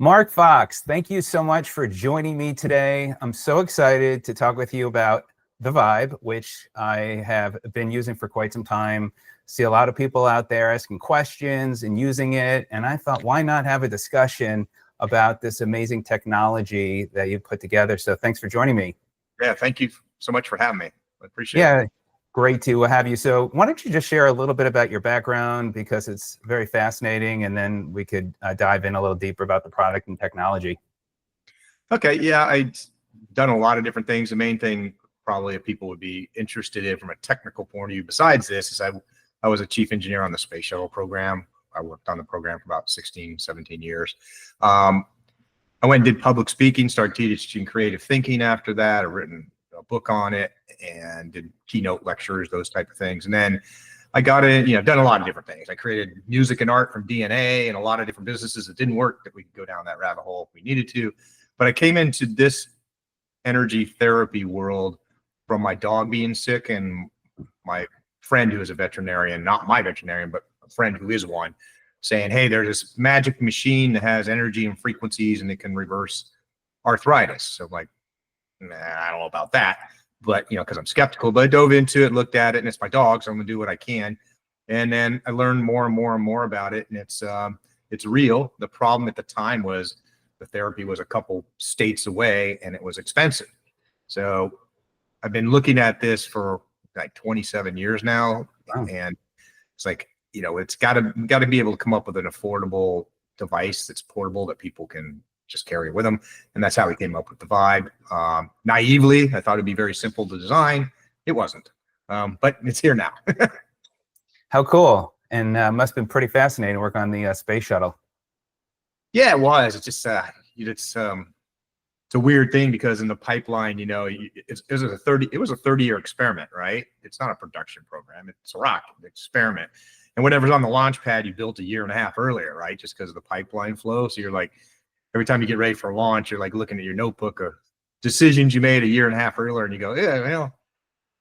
Mark Fox, thank you so much for joining me today. I'm so excited to talk with you about the Vibe, which I have been using for quite some time. See a lot of people out there asking questions and using it, and I thought, why not have a discussion about this amazing technology that you put together? So thanks for joining me. Yeah, thank you so much for having me. I appreciate it. Yeah, great to have you. So why don't you just share a little bit about your background, because it's very fascinating, and then we could dive in a little deeper about the product and technology. Okay, yeah, I've done a lot of different things. The main thing probably if people would be interested in from a technical point of view besides this is I was a chief engineer on the Space Shuttle program. I worked on the program for about 16, 17 years. I went and did public speaking, started teaching creative thinking after that. I've written a book on it and did keynote lectures, those type of things. And then I got in, done a lot of different things. I created music and art from DNA and a lot of different businesses that didn't work that we could go down that rabbit hole if we needed to. But I came into this energy therapy world from my dog being sick and my friend who is a veterinarian, not my veterinarian, but a friend who is one, saying, hey, there's this magic machine that has energy and frequencies and it can reverse arthritis. So I'm like, nah, I don't know about that, but because I'm skeptical, but I dove into it, looked at it, and it's my dog, so I'm gonna do what I can. And then I learned more and more and more about it, and it's real. The problem at the time was the therapy was a couple states away and it was expensive. So I've been looking at this for like 27 years now. Wow. And it's like, it's got to be able to come up with an affordable device that's portable that people can just carry with them. And that's how we came up with the Vibe. Naively, I thought it'd be very simple to design. It wasn't, but it's here now. How cool. And must have been pretty fascinating to work on the Space Shuttle. Yeah, it was. It's just, it's a weird thing because in the pipeline, it was a 30-year experiment, right? It's not a production program. It's a rocket experiment. And whatever's on the launch pad, you built a year and a half earlier, right? Just because of the pipeline flow. So you're like, every time you get ready for a launch, you're like looking at your notebook of decisions you made a year and a half earlier, and you go, yeah, well,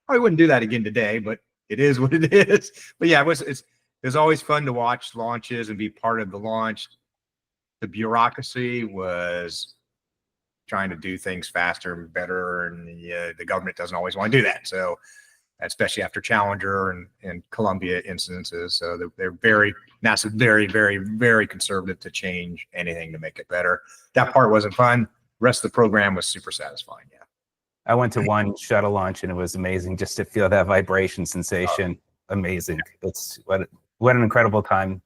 I wouldn't do that again today, but it is what it is. But yeah, it's always fun to watch launches and be part of the launch. The bureaucracy was trying to do things faster and better, and the government doesn't always want to do that. So especially after Challenger and Columbia incidences. So they're NASA very, very, very conservative to change anything to make it better. That part wasn't fun. The rest of the program was super satisfying. Yeah. I went to one shuttle launch and it was amazing just to feel that vibration sensation. Amazing. It's what an incredible time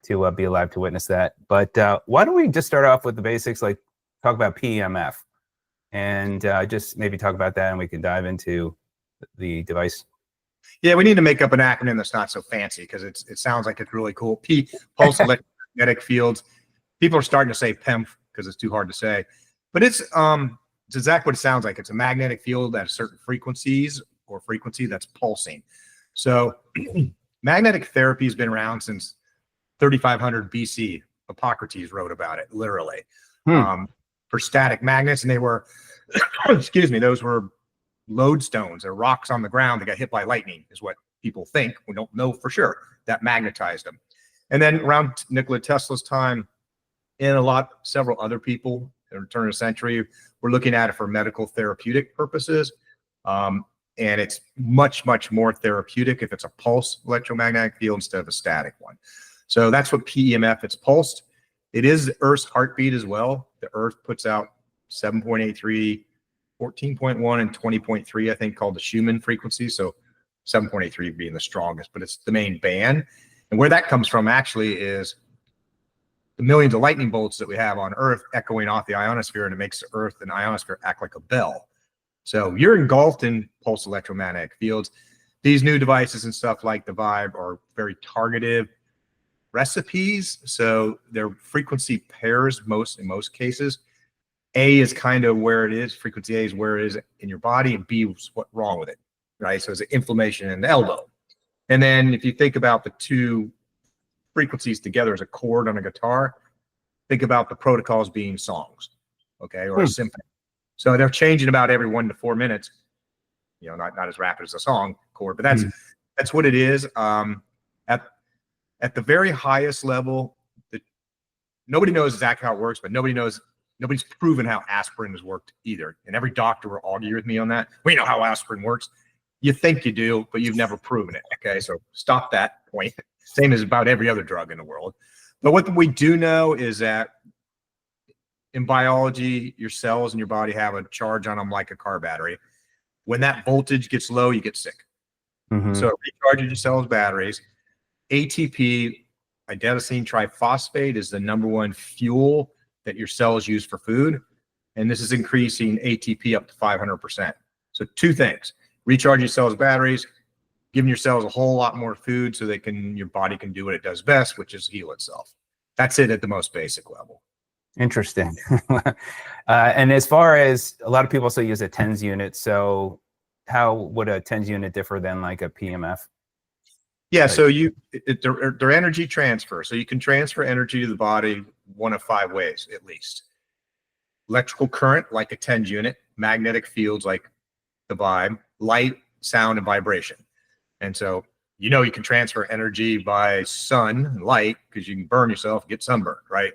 to be alive to witness that. But why don't we just start off with the basics, like talk about PEMF and just maybe talk about that, and we can dive into the device. Yeah, we need to make up an acronym that's not so fancy because it sounds like it's really cool. Pulse electromagnetic fields. People are starting to say PEMF because it's too hard to say, but it's exactly what it sounds like. It's a magnetic field at certain frequencies or frequency that's pulsing. So magnetic therapy has been around since 3500 BC. Hippocrates wrote about it, literally, for static magnets, and they were, excuse me, those were lodestones or rocks on the ground that got hit by lightning, is what people think. We don't know for sure. That magnetized them. And then around Nikola Tesla's time, and several other people in the turn of the century, we're looking at it for medical therapeutic purposes. And it's much, much more therapeutic if it's a pulse electromagnetic field instead of a static one. So that's what PEMF, it's pulsed. It is the Earth's heartbeat as well. The Earth puts out 7.83, 14.1, and 20.3, I think, called the Schumann frequency. So 7.83 being the strongest, but it's the main band. And where that comes from actually is the millions of lightning bolts that we have on Earth echoing off the ionosphere, and it makes the Earth and ionosphere act like a bell. So you're engulfed in pulse electromagnetic fields. These new devices and stuff like the Vibe are very targeted recipes. So their frequency pairs in most cases. A is kind of where it is. Frequency A is where it is in your body, and B is what's wrong with it, right? So it's an inflammation in the elbow. And then if you think about the two frequencies together as a chord on a guitar, think about the protocols being songs, okay, or a symphony. So they're changing about every 1 to 4 minutes. Not as rapid as a song chord, but that's what it is. At the very highest level, nobody knows exactly how it works, but nobody's proven how aspirin has worked either. And every doctor will argue with me on that. We know how aspirin works. You think you do, but you've never proven it. Okay, so stop that point. Same as about every other drug in the world. But what we do know is that in biology, your cells in your body have a charge on them like a car battery. When that voltage gets low, you get sick. So it recharges your cells' batteries. ATP, adenosine triphosphate, is the #1 fuel that your cells use for food. And this is increasing ATP up to 500%. So two things: recharge your cells' batteries, giving your cells a whole lot more food so your body can do what it does best, which is heal itself. That's it at the most basic level. Interesting. And as far as a lot of people also use a TENS unit, so how would a TENS unit differ than like a PEMF? Yeah, so they're energy transfer. So you can transfer energy to the body one of 5 ways at least: electrical current, like a TENS unit; magnetic fields, like the Vibe; light, sound, and vibration. And so you can transfer energy by sun and light because you can burn yourself, get sunburned, right?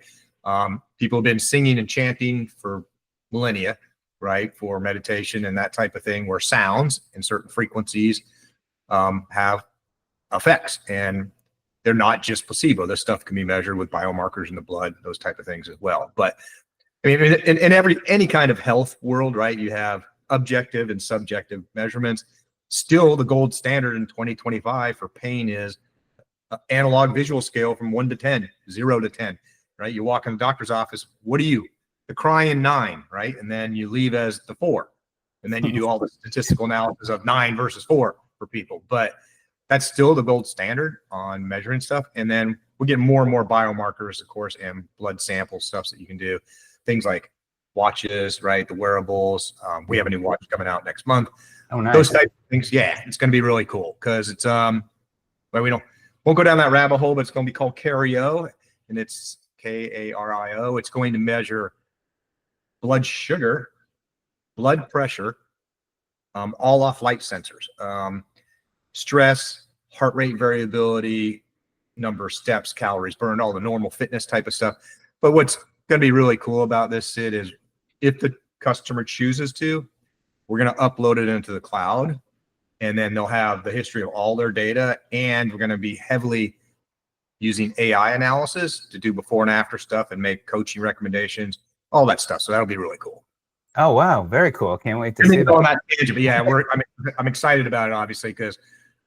People have been singing and chanting for millennia, right, for meditation and that type of thing, where sounds and certain frequencies have effects, and they're not just placebo. This stuff can be measured with biomarkers in the blood, those type of things as well. But I mean, in any kind of health world, right, you have objective and subjective measurements. Still, the gold standard in 2025 for pain is analog visual scale from 1 to 10, 0 to 10, right? You walk in the doctor's office, what are you? The crying 9, right? And then you leave as the 4. And then you do all the statistical analysis of 9 versus 4 for people. But that's still the gold standard on measuring stuff. And then we get more and more biomarkers, of course, and blood sample stuff that you can do. Things like watches, right? The wearables. We have a new watch coming out next month. Oh, nice. Those type of things. Yeah, it's going to be really cool because it's well, we won't go down that rabbit hole, but it's going to be called Cario, and it's Kario. It's going to measure blood sugar, blood pressure, all off light sensors, stress, heart rate variability, number of steps, calories burned, all the normal fitness type of stuff. But what's going to be really cool about this, Sid, is if the customer chooses to, we're going to upload it into the cloud, and then they'll have the history of all their data, and we're going to be heavily using AI analysis to do before and after stuff and make coaching recommendations, all that stuff. So that'll be really cool. Oh, wow. Very cool. Can't wait to see that. But yeah, I'm excited about it, obviously, because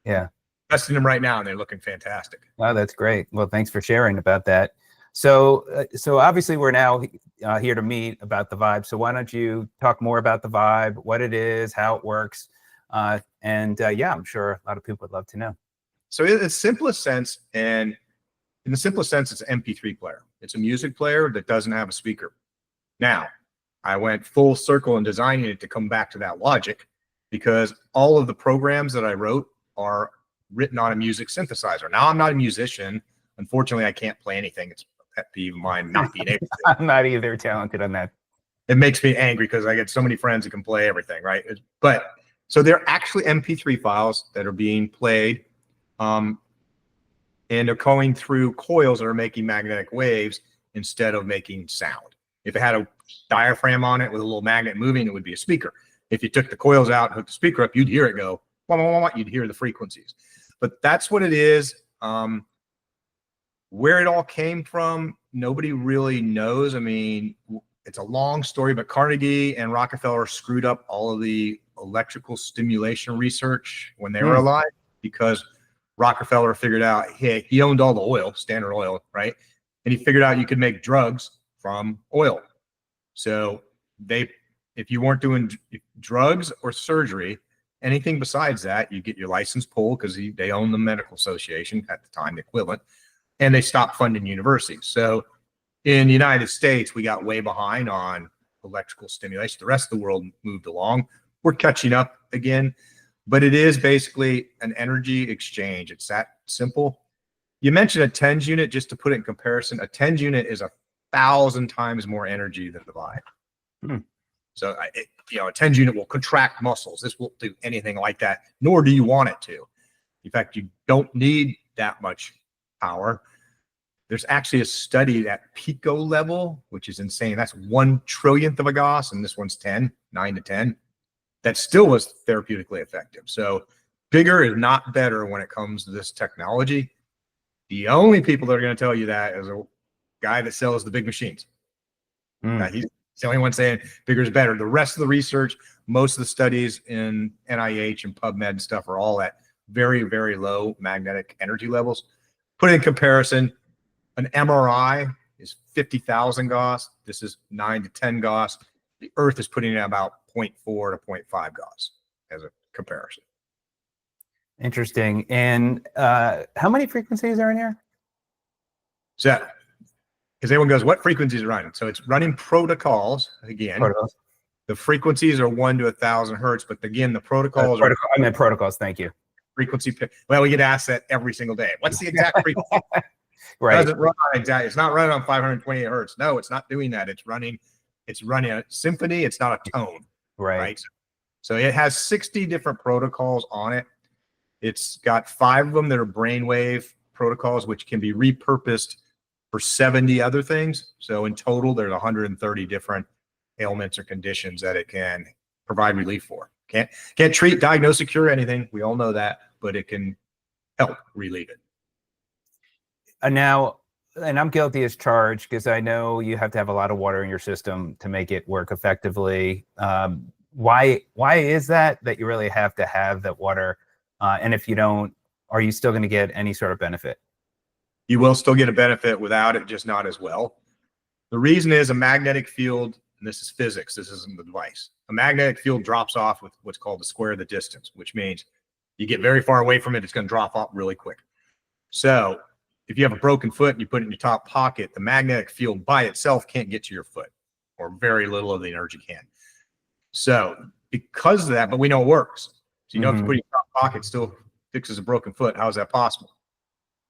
yeah, testing them right now and they're looking fantastic. Wow, that's great. Well, thanks for sharing about that. So obviously we're now here to meet about the Vibe. So why don't you talk more about the Vibe, what it is, how it works, and yeah, I'm sure a lot of people would love to know. So in the simplest sense, it's an MP3 player. It's a music player that doesn't have a speaker. Now, I went full circle in designing it to come back to that logic, because all of the programs that I wrote are written on a music synthesizer. Now, I'm not a musician. Unfortunately, I can't play anything. It's a pet peeve of mine not being able to. I'm not either talented on that. It makes me angry because I get so many friends who can play everything, right? But so they're actually MP3 files that are being played, and they're going through coils that are making magnetic waves instead of making sound. If it had a diaphragm on it with a little magnet moving, it would be a speaker. If you took the coils out and hooked the speaker up, you'd hear it go, wah, wah, wah, wah, you'd hear the frequencies. But that's what it is. Where it all came from, nobody really knows. I mean, it's a long story, but Carnegie and Rockefeller screwed up all of the electrical stimulation research when they were alive, because Rockefeller figured out, hey, he owned all the oil, Standard Oil, right? And he figured out you could make drugs from oil. So if you weren't doing drugs or surgery, anything besides that, you get your license pulled, because they own the medical association at the time, the equivalent, and they stopped funding universities. So in the United States, we got way behind on electrical stimulation. The rest of the world moved along. We're catching up again, but it is basically an energy exchange. It's that simple. You mentioned a TENS unit. Just to put it in comparison, a TENS unit is 1,000 times more energy than the Vibe. So a TENS unit will contract muscles. This won't do anything like that, nor do you want it to. In fact, you don't need that much power. There's actually a study at pico level, which is insane. That's 1/1,000,000th of a Gauss, and this one's 9 to 10. That still was therapeutically effective. So bigger is not better when it comes to this technology. The only people that are going to tell you that is a guy that sells the big machines. He's the only one saying bigger is better. The rest of the research, most of the studies in NIH and PubMed and stuff are all at very, very low magnetic energy levels. Put in comparison, an MRI is 50,000 Gauss. This is 9 to 10 Gauss. The Earth is putting in about 0.4 to 0.5 Gauss as a comparison. Interesting. And how many frequencies are in here? So, because everyone goes, what frequencies are running? So it's running protocols again. Protocols. The frequencies are 1 to 1,000 hertz, but again, the protocols are I meant protocols. Thank you. frequency. Well, we get asked that every single day. What's the exact frequency? Right. It doesn't run on exact. It's not running on 528 hertz. No, it's not doing that. It's running a symphony. It's not a tone. Right. So it has 60 different protocols on it. It's got 5 of them that are brainwave protocols, which can be repurposed for 70 other things. So in total, there's 130 different ailments or conditions that it can provide relief for. Can't treat, diagnose, or cure anything. We all know that, but it can help relieve it. Now, and I'm guilty as charged because I know you have to have a lot of water in your system to make it work effectively. Why is that you really have to have that water? And if you don't, are you still going to get any sort of benefit? You will still get a benefit without it, just not as well. The reason is a magnetic field, and this is physics, this isn't the device. A magnetic field drops off with what's called the square of the distance, which means you get very far away from it, it's going to drop off really quick. So if you have a broken foot and you put it in your top pocket, the magnetic field by itself can't get to your foot, or very little of the energy can. So because of that, but we know it works. So you know, if you put it in your top pocket, it still fixes a broken foot. How is that possible?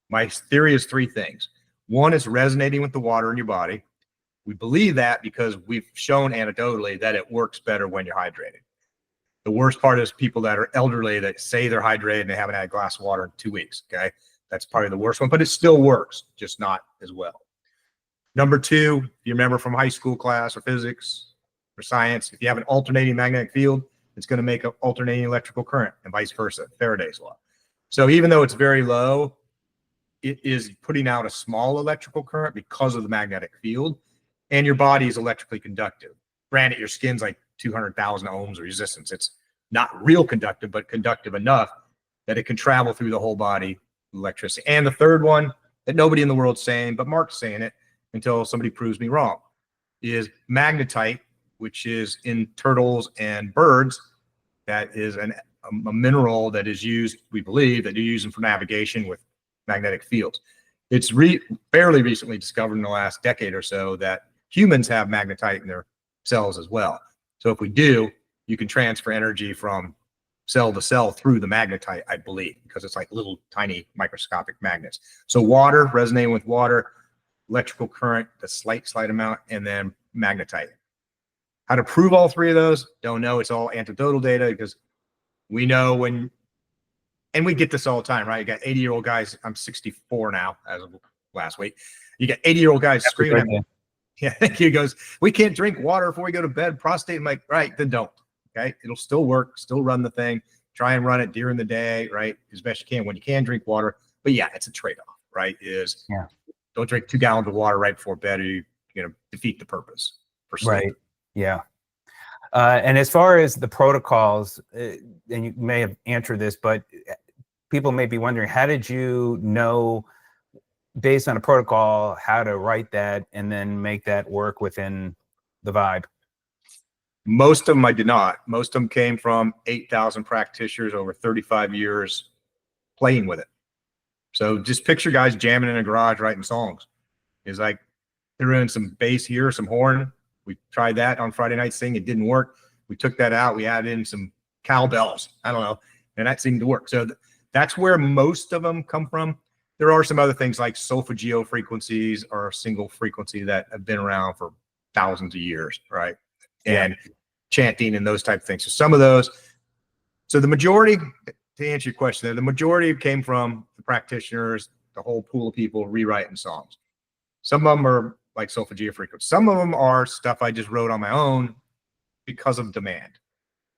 My theory is 3 things. One is resonating with the water in your body. We believe that because we've shown anecdotally that it works better when you're hydrated. The worst part is people that are elderly that say they're hydrated and they haven't had a glass of water in 2 weeks. Okay. That's probably the worst one, but it still works, just not as well. Number 2, if you remember from high school class or physics or science, if you have an alternating magnetic field, it's going to make an alternating electrical current and vice versa, Faraday's law. So even though it's very low, it is putting out a small electrical current because of the magnetic field, and your body is electrically conductive. Granted, your skin's like 200,000 ohms of resistance. It's not real conductive, but conductive enough that it can travel through the whole body, electricity. And the third one that nobody in the world's saying, but Mark's saying it until somebody proves me wrong, is magnetite, which is in turtles and birds. That is a mineral that is used, we believe, that you're using for navigation with magnetic fields. It's fairly recently discovered in the last decade or so that humans have magnetite in their cells as well. So if we do, you can transfer energy from cell to cell through the magnetite, I believe, because it's like little tiny microscopic magnets. So water, resonating with water, electrical current, the slight amount, and then magnetite. How to prove all 3 of those? Don't know. It's all anecdotal data because we know when, and we get this all the time, right? You got 80-year-old guys. I'm 64 now as of last week. You got 80-year-old guys screaming at me. Yeah, he goes, we can't drink water before we go to bed. Prostate. I'm like, right, then don't. Okay, it'll still work. Still run the thing. Try and run it during the day, right, as best you can when you can drink water. But yeah, it's a trade-off, right? Don't drink 2 gallons of water right before bed, or you're going to defeat the purpose for sleep. Right. Yeah. And as far as the protocols, and you may have answered this, but people may be wondering, how did you know, based on a protocol, how to write that and then make that work within the Vibe? Most of them I did not. Most of them came from 8,000 practitioners over 35 years playing with it. So just picture guys jamming in a garage writing songs. It's like they're in some bass here, some horn. We tried that on Friday night singing. It didn't work. We took that out. We added in some cowbells. I don't know. And that seemed to work. So that's where most of them come from. There are some other things like solfeggio frequencies or a single frequency that have been around for thousands of years, right? And chanting and those type of things. So some of those. So the majority, to answer your question there, the majority came from the practitioners, the whole pool of people rewriting songs. Some of them are like Solfegia frequency. Some of them are stuff I just wrote on my own because of demand.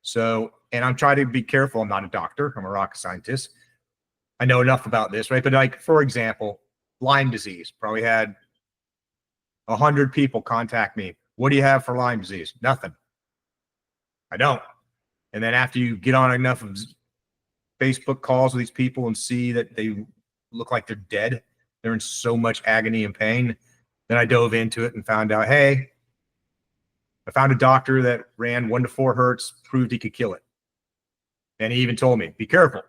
So, and I'm trying to be careful. I'm not a doctor. I'm a rocket scientist. I know enough about this, right? But like, for example, Lyme disease. Probably had 100 people contact me. What do you have for Lyme disease? Nothing. I don't. And then after you get on enough of Facebook calls with these people and see that they look like they're dead, they're in so much agony and pain, then I dove into it and found out, hey, I found a doctor that ran 1 to 4 hertz, proved he could kill it. And he even told me, be careful,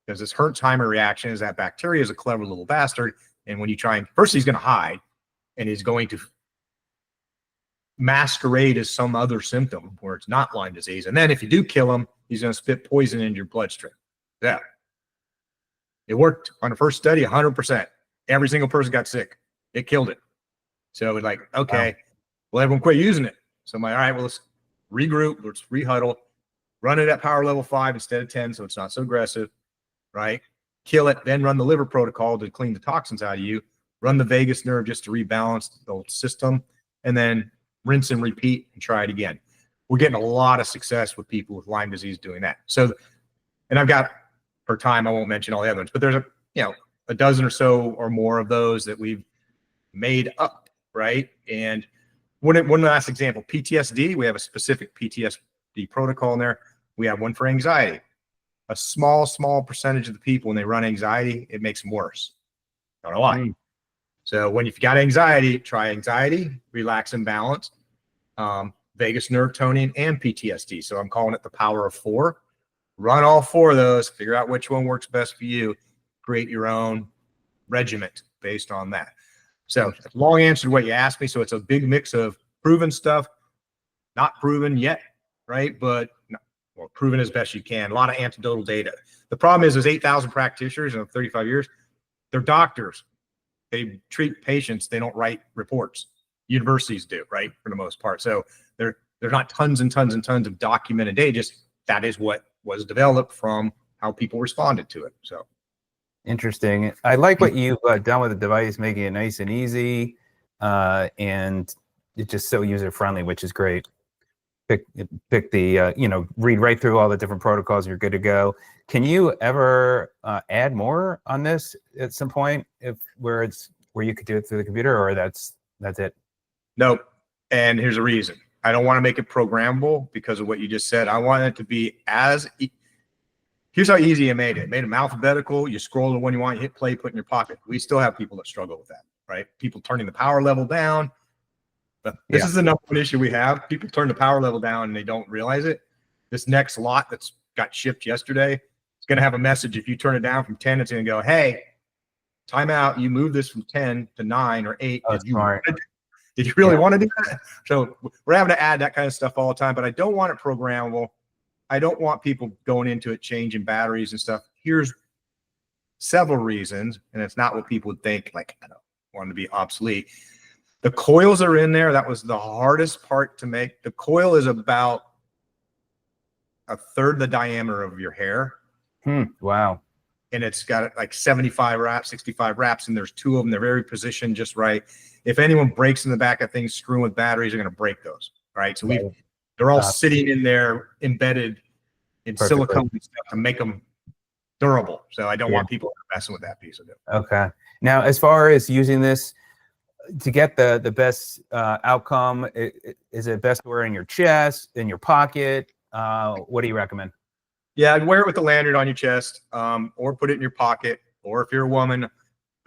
because this Hertzheimer reaction is that bacteria is a clever little bastard. And when you try and, first he's going to hide and he's going to masquerade as some other symptom where it's not Lyme disease. And then if you do kill him, he's going to spit poison into your bloodstream. Yeah. It worked on the first study, 100%. Every single person got sick. It killed it. So it's like, okay, wow. Well, everyone quit using it. So I'm like, all right, well, let's regroup. Let's rehuddle. Run it at power level 5 instead of 10, so it's not so aggressive, right? Kill it, then run the liver protocol to clean the toxins out of you. Run the vagus nerve just to rebalance the whole system, and then rinse and repeat and try it again. We're getting a lot of success with people with Lyme disease doing that. So, and I've got, per time, I won't mention all the other ones, but there's a dozen or so or more of those that we've made up, right? And one last example, PTSD, we have a specific PTSD protocol in there. We have one for anxiety. A small percentage of the people, when they run anxiety, it makes them worse. Don't know why. So when you've got anxiety, try anxiety, relax and balance, vagus nerve toning, and PTSD. So I'm calling it the power of 4. Run all 4 of those, figure out which one works best for you, create your own regiment based on that. So long answer to what you asked me. So it's a big mix of proven stuff, not proven yet, right? But well, proven as best you can. A lot of anecdotal data. The problem is there's 8,000 practitioners in 35 years. They're doctors. They treat patients. They don't write reports. Universities do, right? For the most part. So there's not tons and tons and tons of documented data. Just that is what was developed from how people responded to it. So interesting. I like what you've done with the device, making it nice and easy, and it's just so user friendly, which is great. Pick the read right through all the different protocols, you're good to go. Can you ever add more on this at some point, where you could do it through the computer, or that's it? Nope. And here's a reason. I don't want to make it programmable because of what you just said. I want it to be here's how easy I made it. Made them alphabetical. You scroll the one you want, you hit play, put in your pocket. We still have people that struggle with that, right? People turning the power level down. But this is the number one issue we have. People turn the power level down and they don't realize it. This next lot that's got shipped yesterday, it's going to have a message. If you turn it down from 10, it's going to go, hey, time out. You move this from 10 to 9 or 8. Did you really want to do that? So we're having to add that kind of stuff all the time, but I don't want it programmable. I don't want people going into it, changing batteries and stuff. Here's several reasons, and it's not what people would think, like, I don't want to be obsolete. The coils are in there. That was the hardest part to make. The coil is about 1/3 the diameter of your hair. Wow. And it's got like 75 wraps, 65 wraps, and there's 2 of them. They're very positioned just right. If anyone breaks in the back of things screwing with batteries, they're going to break those. Right. So they're all sitting in there embedded in silicone and stuff to make them durable. So I don't want people messing with that piece of it. Okay. Now, as far as using this to get the best outcome, is it best to wear in your chest, in your pocket? What do you recommend? Yeah, I'd wear it with the lanyard on your chest, or put it in your pocket. Or if you're a woman,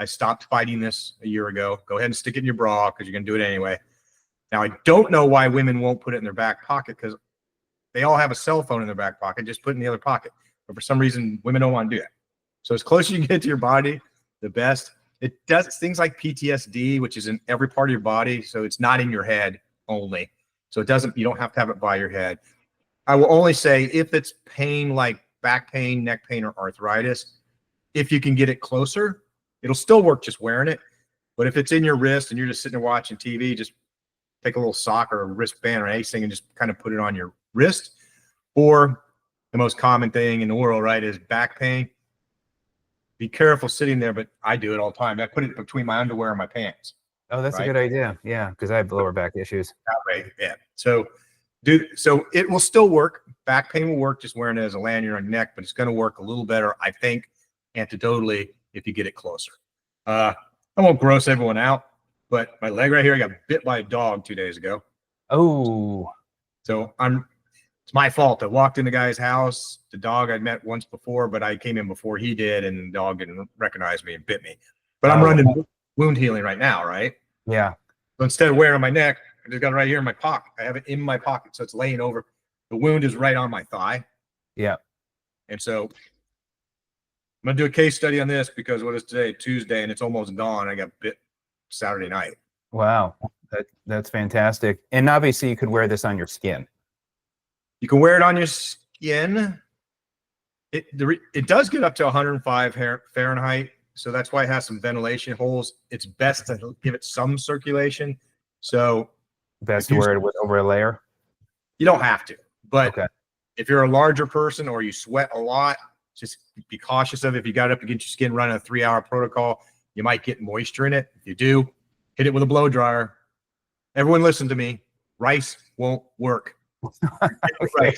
I stopped fighting this a year ago. Go ahead and stick it in your bra because you're going to do it anyway. Now, I don't know why women won't put it in their back pocket, because they all have a cell phone in their back pocket. Just put it in the other pocket. But for some reason, women don't want to do that. So as close as you can get to your body, the best. It does things like PTSD, which is in every part of your body. So it's not in your head only. So you don't have to have it by your head. I will only say if it's pain like back pain, neck pain, or arthritis, if you can get it closer, it'll still work just wearing it. But if it's in your wrist and you're just sitting there watching TV, just take a little sock or a wristband or anything and just kind of put it on your wrist. Or the most common thing in the world, right, is back pain. Be careful sitting there, but I do it all the time. I put it between my underwear and my pants. Oh, that's a right? good idea. Yeah, because I have lower back issues. That way, yeah. So it will still work. Back pain will work just wearing it as a lanyard on your neck, but it's going to work a little better, I think, anecdotally, if you get it closer. I won't gross everyone out, but my leg right here, I got bit by a dog 2 days ago. Oh, So it's my fault. I walked in the guy's house. The dog I'd met once before, but I came in before he did, and the dog didn't recognize me and bit me. But I'm oh, running wound healing right now, right? yeah. So instead of wearing it on my neck, I just got it right here in my pocket. I have it in my pocket, so it's laying over. The wound is right on my thigh. Yeah. And so I'm going to do a case study on this because what is today? Tuesday, and it's almost dawn. I got bit Saturday night. Wow. That's fantastic. And obviously you could wear this on your skin. You can wear it on your skin. It does get up to 105 Fahrenheit. So that's why it has some ventilation holes. It's best to give it some circulation. So Best to wear it with over a layer. you don't have to, but Okay. if you're a larger person or you sweat a lot, just be cautious of it. If you got up against your skin running a 3-hour protocol, you might get moisture in it. If you do, hit it with a blow dryer. Everyone listen to me. Rice won't work. Okay.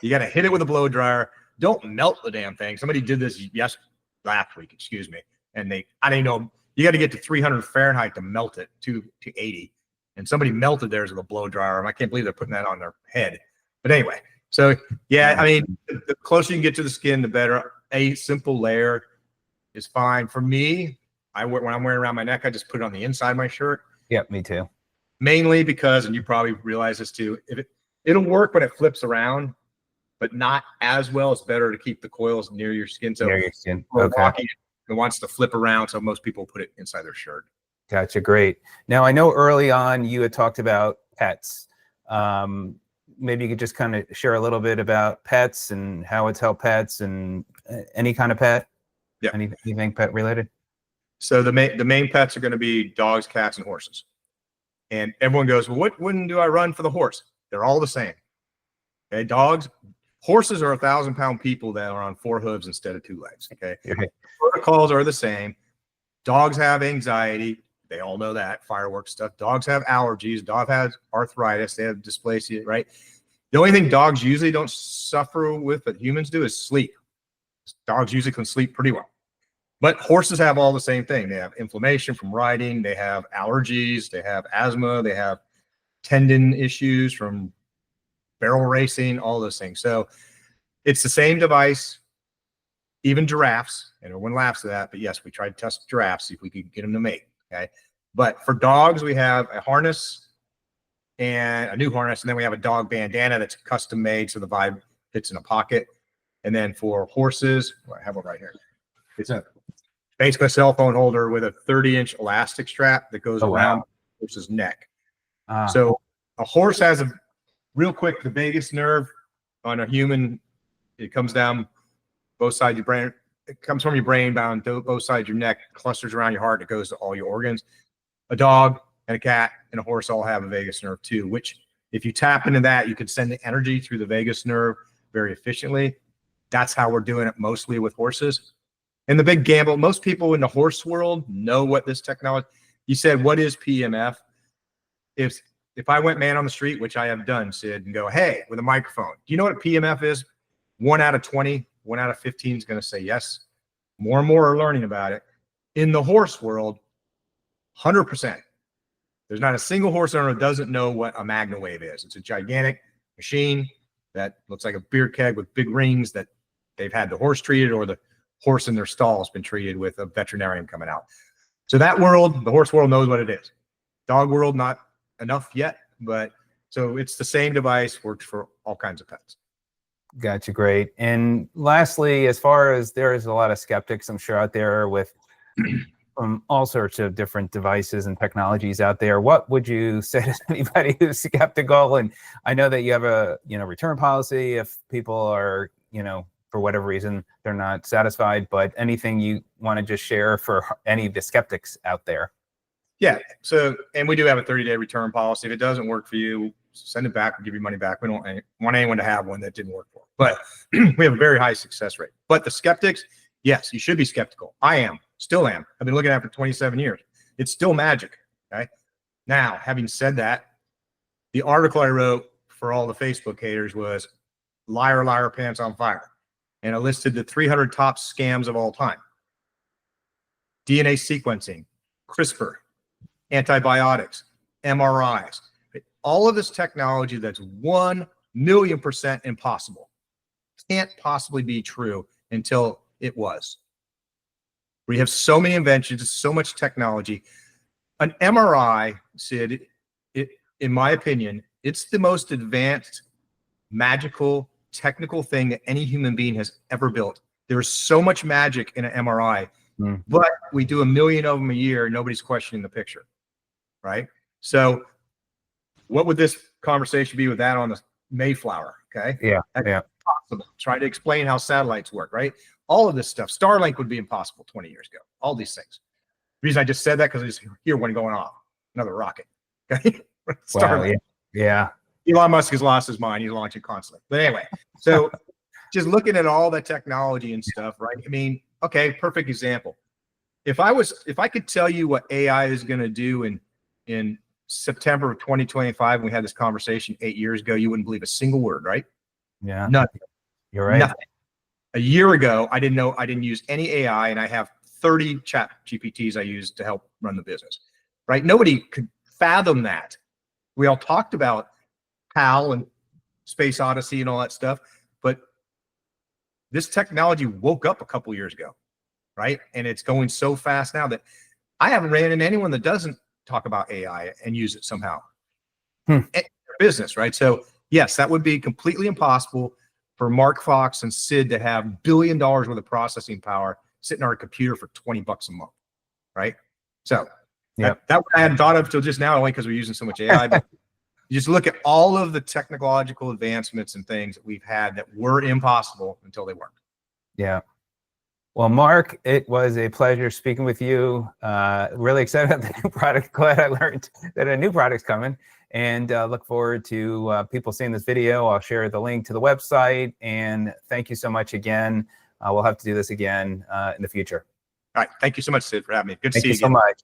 You got to hit it with a blow dryer. Don't melt the damn thing. Somebody did this last week, excuse me. And I didn't know, you got to get to 300 Fahrenheit to melt it to 80. And somebody melted theirs with a blow dryer. And I can't believe they're putting that on their head. But anyway, so yeah, I mean, the closer you can get to the skin, the better. A simple layer is fine. For me, when I'm wearing around my neck, I just put it on the inside of my shirt. Yeah, me too. Mainly because, and you probably realize this too, it'll work when it flips around, but not as well. It's better to keep the coils near your skin. So Near your skin. Okay. walking, it wants to flip around. So most people put it inside their shirt. Gotcha. Great. Now, I know early on you had talked about pets. Maybe you could just kind of share a little bit about pets and how it's helped pets and any kind of pet. Yeah. Anything pet related? So the main pets are going to be dogs, cats, and horses. And everyone goes, well, when do I run for the horse? They're all the same. Okay. Horses are 1,000-pound people that are on 4 hooves instead of 2 legs. Okay. Okay. Protocols are the same. Dogs have anxiety. They all know that fireworks stuff. Dogs have allergies. Dog has arthritis. They have dysplasia, right? The only thing dogs usually don't suffer with that humans do is sleep. Dogs usually can sleep pretty well. But horses have all the same thing. They have inflammation from riding. They have allergies. They have asthma. They have tendon issues from barrel racing, all those things. So it's the same device, even giraffes, and everyone laughs at that. But yes, we tried to test giraffes, see if we could get them to mate. Okay. But for dogs, we have a harness and a new harness. And then we have a dog bandana that's custom made. So the Vibe fits in a pocket. And then for horses, I have one right here. It's basically a cell phone holder with a 30-inch elastic strap that goes around the horse's neck. So a horse has real quick, the vagus nerve on a human, it comes down both sides of your brain. It comes from your brain down both sides of your neck, clusters around your heart. It goes to all your organs. A dog and a cat and a horse all have a vagus nerve too, which if you tap into that, you can send the energy through the vagus nerve very efficiently. That's how we're doing it mostly with horses. And the big gamble, most people in the horse world know what this technology, you said, what is PEMF? If I went man on the street, which I have done, Sid, and go, hey, with a microphone, do you know what PEMF is? 1 out of 20, 1 out of 15 is going to say yes. More and more are learning about it. In the horse world, 100%. There's not a single horse owner who doesn't know what a MagnaWave is. It's a gigantic machine that looks like a beer keg with big rings that they've had the horse treated or the horse in their stall has been treated with a veterinarian coming out. So that world, the horse world knows what it is. Dog world, not enough yet, but so it's the same device, works for all kinds of pets. Gotcha. Great. And lastly, as far as there is a lot of skeptics, I'm sure, out there with all sorts of different devices and technologies out there, what would you say to anybody who's skeptical? And I know that you have a return policy if people are, for whatever reason, they're not satisfied, but anything you want to just share for any of the skeptics out there? Yeah. So, and we do have a 30-day return policy. If it doesn't work for you, send it back. We'll give you money back. We don't want anyone to have one that didn't work for. But we have a very high success rate. But the skeptics, yes, you should be skeptical. I am, still am. I've been looking at it for 27 years. It's still magic. Okay. Now, having said that, the article I wrote for all the Facebook haters was "Liar, Liar, Pants on Fire." And it listed the 300 top scams of all time. DNA sequencing, CRISPR, antibiotics, MRIs, all of this technology that's 1,000,000% impossible. Can't possibly be true until it was. We have so many inventions, so much technology. An MRI, Sid, in my opinion, it's the most advanced, magical, technical thing that any human being has ever built. There's so much magic in an MRI, but we do 1,000,000 of them a year. Nobody's questioning the picture, right? So what would this conversation be with that on the Mayflower? Okay. Yeah. That's Yeah. impossible. Try to explain how satellites work, right? All of this stuff. Starlink would be impossible 20 years ago. All these things. The reason I just said that because I just hear one going off. Another rocket. Okay. Starlink. Wow, yeah. Elon Musk has lost his mind. He's launching constantly. But anyway, so just looking at all the technology and stuff, right? I mean, okay, perfect example. If I could tell you what AI is going to do in September of 2025, when we had this conversation 8 years ago, you wouldn't believe a single word, right? Yeah. Nothing. You're right. Nothing. A year ago, I didn't use any AI, and I have 30 chat GPTs I use to help run the business, right? Nobody could fathom that. We all talked about HAL and Space Odyssey and all that stuff, but this technology woke up a couple years ago, right? And it's going so fast now that I haven't ran into anyone that doesn't talk about AI and use it somehow in their business, right? So yes, that would be completely impossible for Mark Fox and Sid to have $1 billion worth of processing power sitting on a computer for $20 a month, right? So that I hadn't thought of till just now, only because we're using so much AI. But you just look at all of the technological advancements and things that we've had that were impossible until they weren't. Yeah. Well, Mark, it was a pleasure speaking with you. Really excited about the new product. Glad I learned that a new product's coming, and look forward to people seeing this video. I'll share the link to the website, and thank you so much again. We'll have to do this again in the future. All right. Thank you so much, Sid, for having me. Good to see you again. Thank you so much.